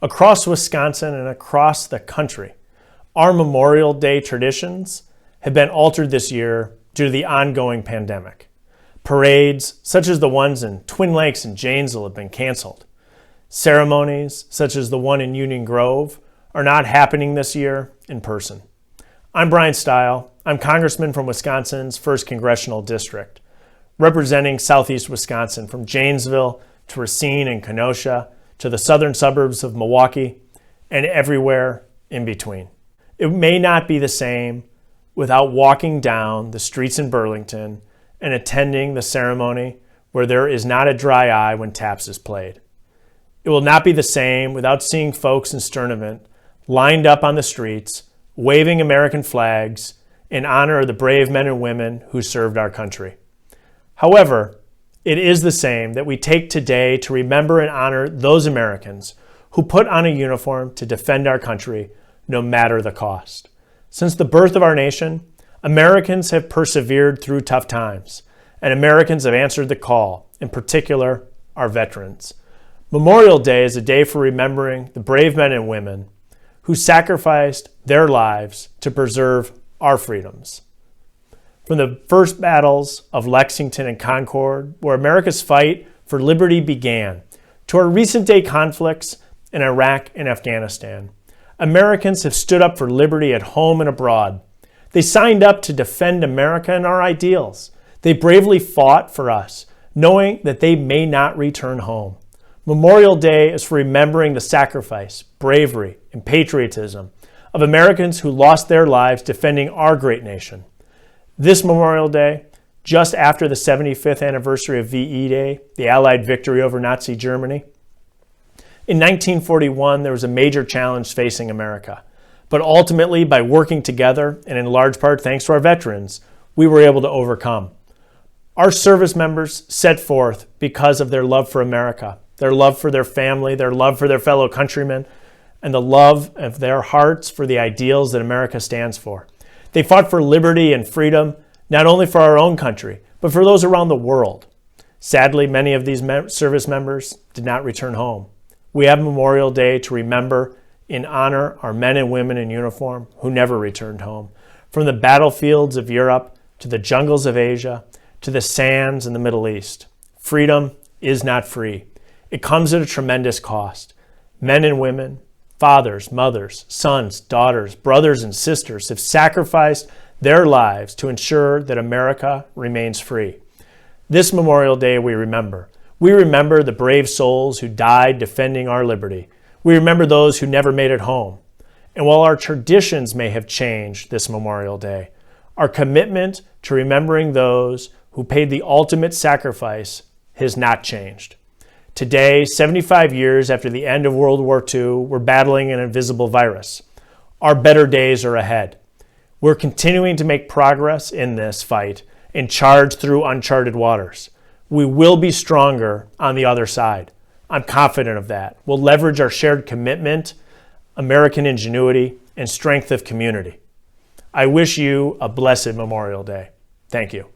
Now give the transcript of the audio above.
Across Wisconsin and across the country, our Memorial Day traditions have been altered this year due to the ongoing pandemic. Parades, such as the ones in Twin Lakes and Janesville, have been canceled. Ceremonies, such as the one in Union Grove, are not happening this year in person. I'm Bryan Steil. I'm Congressman from Wisconsin's 1st Congressional District, representing Southeast Wisconsin from Janesville to Racine and Kenosha to the southern suburbs of Milwaukee and everywhere in between. It may not be the same without walking down the streets in Burlington and attending the ceremony where there is not a dry eye when taps is played. It will not be the same without seeing folks in Sturdivant lined up on the streets, waving American flags in honor of the brave men and women who served our country. However, it is the same that we take today to remember and honor those Americans who put on a uniform to defend our country no matter the cost. Since the birth of our nation, Americans have persevered through tough times, and Americans have answered the call, in particular, our veterans. Memorial Day is a day for remembering the brave men and women who sacrificed their lives to preserve our freedoms. From the first battles of Lexington and Concord, where America's fight for liberty began, to our recent day conflicts in Iraq and Afghanistan, Americans have stood up for liberty at home and abroad. They signed up to defend America and our ideals. They bravely fought for us, knowing that they may not return home. Memorial Day is for remembering the sacrifice, bravery, and patriotism of Americans who lost their lives defending our great nation. This Memorial Day, just after the 75th anniversary of VE Day, the Allied victory over Nazi Germany, in 1941, there was a major challenge facing America. But ultimately, by working together, and in large part thanks to our veterans, we were able to overcome. Our service members set forth because of their love for America, their love for their family, their love for their fellow countrymen, and the love of their hearts for the ideals that America stands for. They fought for liberty and freedom, not only for our own country, but for those around the world. Sadly, many of these service members did not return home. We have Memorial Day to remember and honor our men and women in uniform who never returned home. From the battlefields of Europe to the jungles of Asia to the sands in the Middle East, freedom is not free. It comes at a tremendous cost. Men and women, fathers, mothers, sons, daughters, brothers, and sisters have sacrificed their lives to ensure that America remains free. This Memorial Day we remember. We remember the brave souls who died defending our liberty. We remember those who never made it home. And while our traditions may have changed this Memorial Day, our commitment to remembering those who paid the ultimate sacrifice has not changed. Today, 75 years after the end of World War II, we're battling an invisible virus. Our better days are ahead. We're continuing to make progress in this fight and charge through uncharted waters. We will be stronger on the other side. I'm confident of that. We'll leverage our shared commitment, American ingenuity, and strength of community. I wish you a blessed Memorial Day. Thank you.